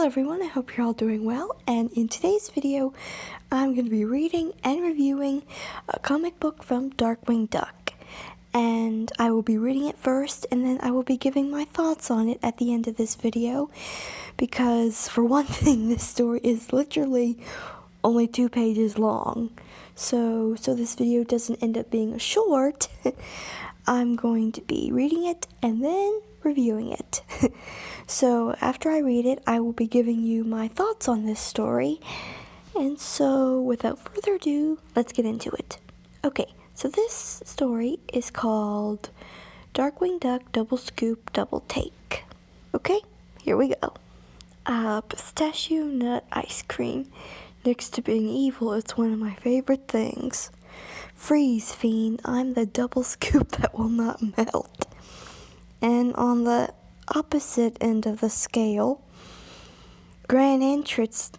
everyone, I hope you're all doing well, and in today's video, I'm going to be reading and reviewing a comic book from Darkwing Duck, and I will be reading it first, and then I will be giving my thoughts on it at the end of this video, because for one thing, this story is literally only 2 pages long, so this video doesn't end up being a short. I'm going to be reading it and then reviewing it. So after I read it, I will be giving you my thoughts on this story. And so without further ado, let's get into it. Okay, so this story is called Darkwing Duck Double Scoop Double Take. Okay, here we go. Pistachio nut ice cream. Next to being evil, it's one of my favorite things. Freeze, fiend, I'm the double scoop that will not melt. And on the opposite end of the scale, grand entrance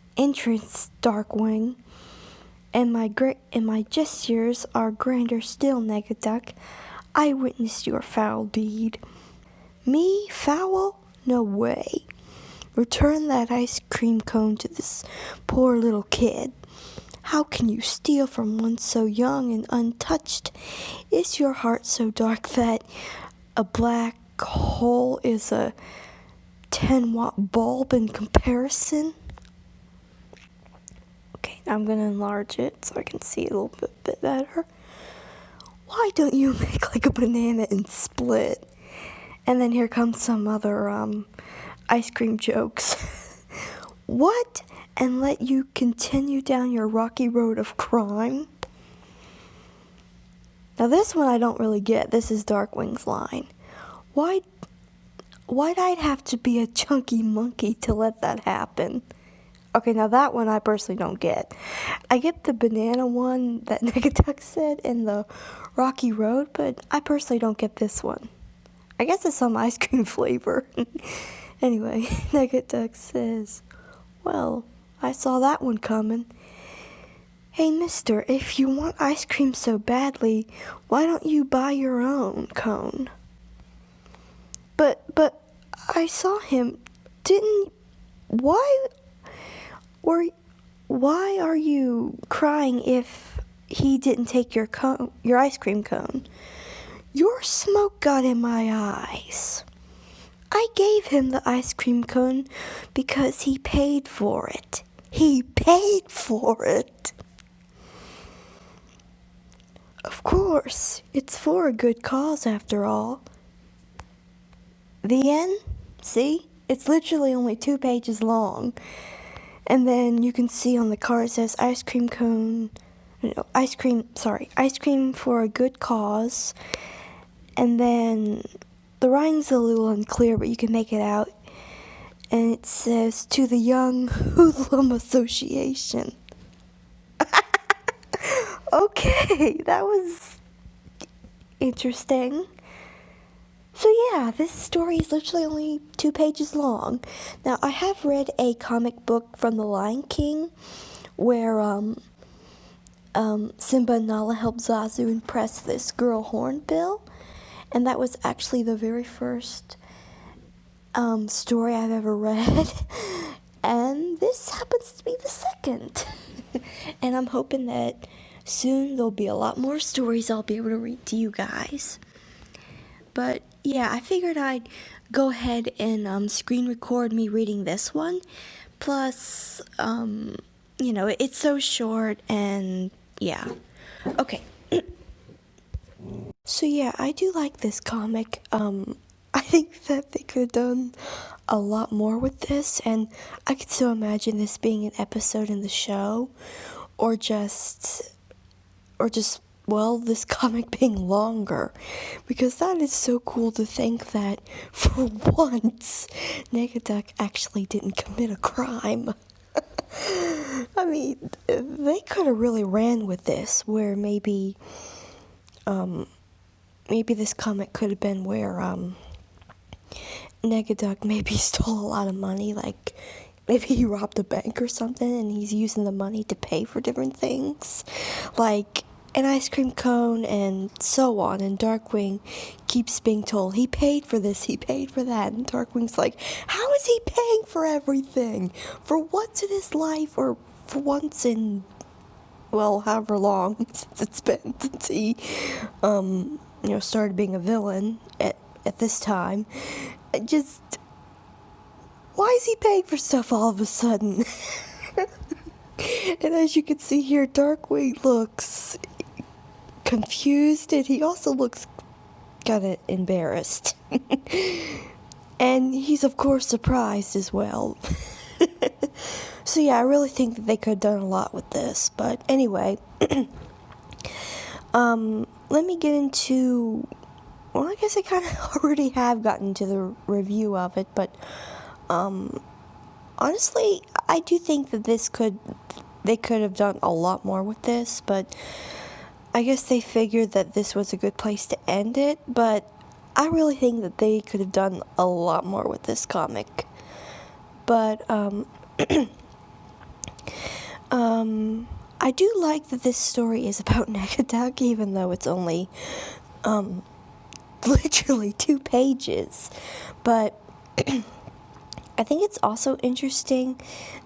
Darkwing, and my gestures are grander still, Negaduck. I witnessed your foul deed. Me, foul? No way. Return that ice cream cone to this poor little kid. How can you steal from one so young and untouched? Is your heart so dark that a black hole is a 10-watt bulb in comparison? Okay, I'm going to enlarge it so I can see it a little bit better. Why don't you make like a banana and split? And then here comes some other ice cream jokes. What? And let you continue down your rocky road of crime? Now this one I don't really get. This is Darkwing's line. Why'd I have to be a chunky monkey to let that happen? Okay, now that one I personally don't get. I get the banana one that Negaduck said in the rocky road, but I personally don't get this one. I guess it's some ice cream flavor. Anyway, Negaduck says, well, I saw that one coming. Hey, mister, if you want ice cream so badly, why don't you buy your own cone? But I saw him. Why are you crying if he didn't take your ice cream cone? Your smoke got in my eyes. I gave him the ice cream cone because he paid for it. He paid for it. Of course, it's for a good cause after all. The end? See? It's literally only 2 pages long. And then you can see on the card it says ice cream for a good cause. And then the writing's a little unclear, but you can make it out. And it says, to the Young Hoodlum Association. Okay, that was interesting. So yeah, this story is literally only 2 pages long. Now, I have read a comic book from The Lion King where Simba and Nala helped Zazu impress this girl Hornbill. And that was actually the very first story I've ever read. And this happens to be the second. And I'm hoping that soon there'll be a lot more stories I'll be able to read to you guys. But yeah, I figured I'd go ahead and screen record me reading this one. Plus, you know, it's so short and yeah. Okay. So yeah, I do like this comic. I think that they could have done a lot more with this, and I could so imagine this being an episode in the show, or just, well, this comic being longer, because that is so cool to think that, for once, Negaduck actually didn't commit a crime. I mean, they could have really ran with this, where maybe this comic could have been where, Negaduck maybe stole a lot of money, like, maybe he robbed a bank or something, and he's using the money to pay for different things, like, an ice cream cone and so on, and Darkwing keeps being told he paid for this, he paid for that, and Darkwing's like, how is he paying for everything? For once in his life, or for once in, well, however long since it's been since he started being a villain at this time. Just, why is he paying for stuff all of a sudden? And as you can see here, Darkwing looks confused, and he also looks kind of embarrassed. And he's of course surprised as well. So yeah, I really think that they could have done a lot with this. But anyway, let me get into, well, I guess I kind of already have gotten to the review of it, but honestly, I do think that they could have done a lot more with this, but I guess they figured that this was a good place to end it, but I really think that they could have done a lot more with this comic. But, I do like that this story is about Negaduck, even though it's only, literally 2 pages. But I think it's also interesting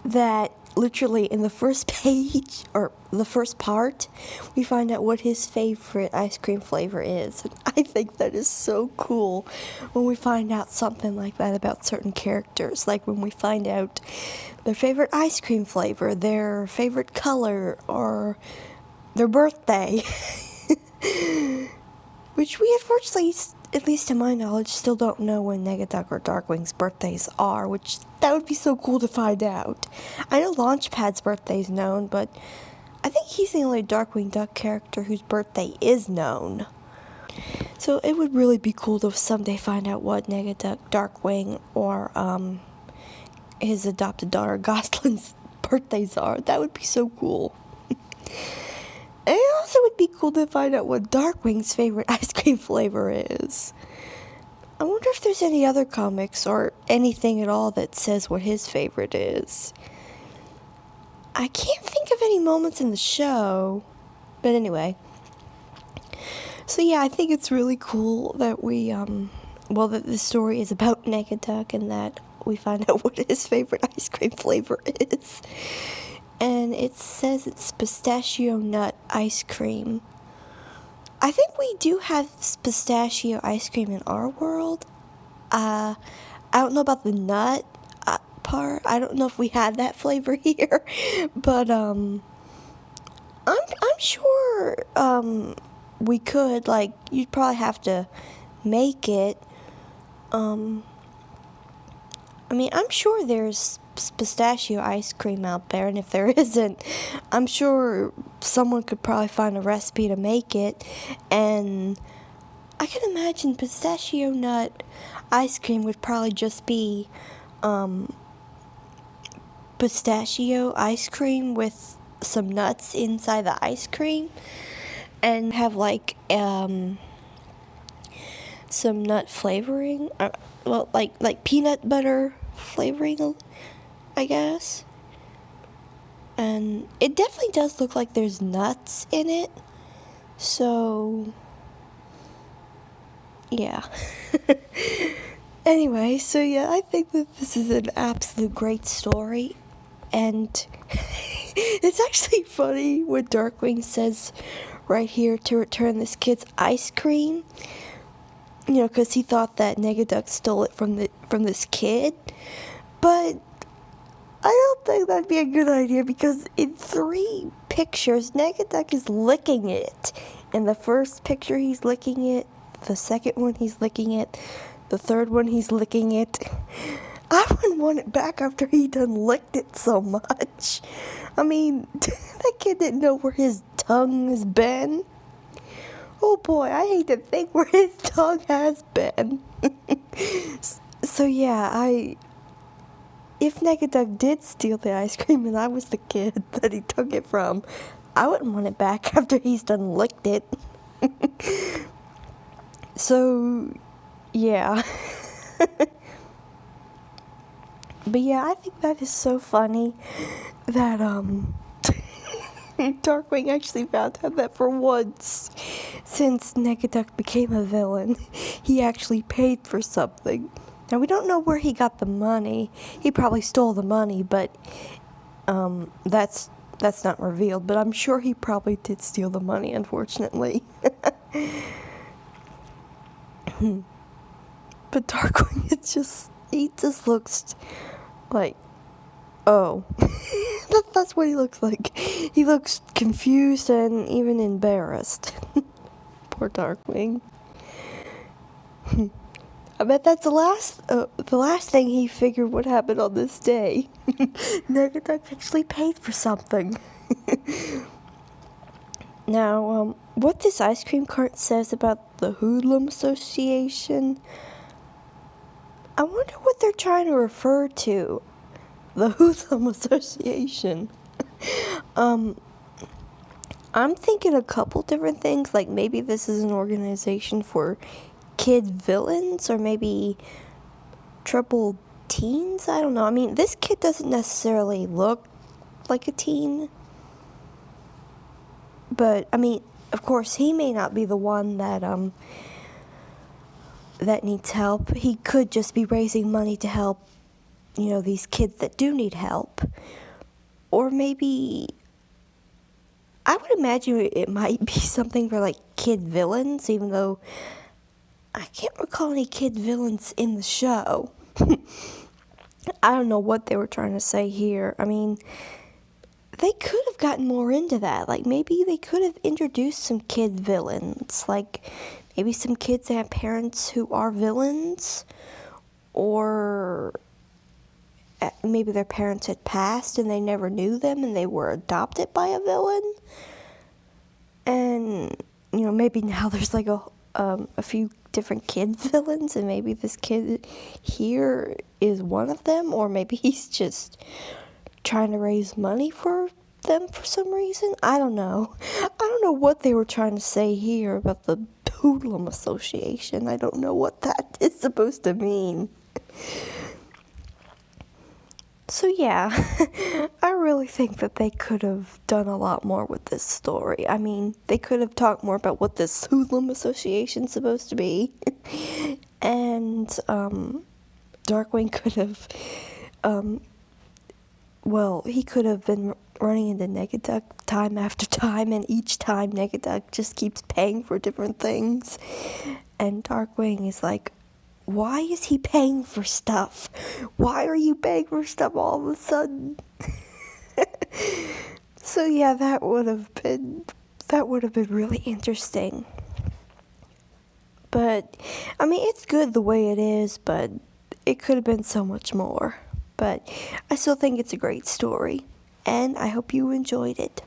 that literally in the first page, or the first part, we find out what his favorite ice cream flavor is. And I think that is so cool when we find out something like that about certain characters. Like when we find out their favorite ice cream flavor, their favorite color, or their birthday. Which we unfortunately, at least to my knowledge, still don't know when Negaduck or Darkwing's birthdays are, which that would be so cool to find out. I know Launchpad's birthday is known, but I think he's the only Darkwing Duck character whose birthday is known. So it would really be cool to someday find out what Negaduck, Darkwing, or his adopted daughter Gosling's birthdays are. That would be so cool. And it also would be cool to find out what Darkwing's favorite ice cream flavor is. I wonder if there's any other comics or anything at all that says what his favorite is. I can't think of any moments in the show, but anyway. So yeah, I think it's really cool that that this story is about Negaduck and that we find out what his favorite ice cream flavor is. And it says it's pistachio nut ice cream. I think we do have pistachio ice cream in our world. I don't know about the nut part. I don't know if we had that flavor here, but I'm sure we could. Like, you'd probably have to make it. I mean, I'm sure there's pistachio ice cream out there, and if there isn't, I'm sure someone could probably find a recipe to make it. And I can imagine pistachio nut ice cream would probably just be pistachio ice cream with some nuts inside the ice cream, and have like some nut flavoring, like peanut butter flavoring, I guess. And it definitely does look like there's nuts in it. So, yeah. Anyway, so yeah, I think that this is an absolute great story. And it's actually funny when Darkwing says right here to return this kid's ice cream. You know, because he thought that Negaduck stole it from this kid. But I don't think that'd be a good idea, because in 3 pictures, Negaduck is licking it. In the first picture, he's licking it. The second one, he's licking it. The third one, he's licking it. I wouldn't want it back after he done licked it so much. I mean, that kid didn't know where his tongue has been. Oh boy, I hate to think where his tongue has been. So yeah, if Negaduck did steal the ice cream and I was the kid that he took it from, I wouldn't want it back after he's done licked it. So, yeah. But yeah, I think that is so funny that, Darkwing actually found out that for once, since Negaduck became a villain, he actually paid for something. Now, we don't know where he got the money. He probably stole the money, but that's not revealed. But I'm sure he probably did steal the money, unfortunately. But Darkwing, he just looks like, oh. That's what he looks like. He looks confused and even embarrassed. Poor Darkwing. I bet that's the last thing he figured would happen on this day. Negaduck actually paid for something. Now, what this ice cream cart says about the Hoodlum Association, I wonder what they're trying to refer to. The Hoodlum Association. I'm thinking a couple different things, like maybe this is an organization for kid villains, or maybe troubled teens. I don't know. I mean, this kid doesn't necessarily look like a teen, but I mean, of course, he may not be the one that needs help. He could just be raising money to help, these kids that do need help. Or maybe, I would imagine it might be something for like kid villains, even though I can't recall any kid villains in the show. I don't know what they were trying to say here. I mean, they could have gotten more into that. Like, maybe they could have introduced some kid villains. Like, maybe some kids that have parents who are villains. Or maybe their parents had passed and they never knew them and they were adopted by a villain. And, maybe now there's like a few different kid villains, and maybe this kid here is one of them, or maybe he's just trying to raise money for them for some reason. I don't know. I don't know what they were trying to say here about the Hoodlum Association. I don't know what that is supposed to mean. So yeah, I really think that they could have done a lot more with this story. I mean, they could have talked more about what this Hoodlum Association is supposed to be. And Darkwing could have, he could have been running into Negaduck time after time, and each time Negaduck just keeps paying for different things. And Darkwing is like, why is he paying for stuff? Why are you paying for stuff all of a sudden? So yeah, that would have been really interesting. But I mean, it's good the way it is, but it could have been so much more. But I still think it's a great story, and I hope you enjoyed it.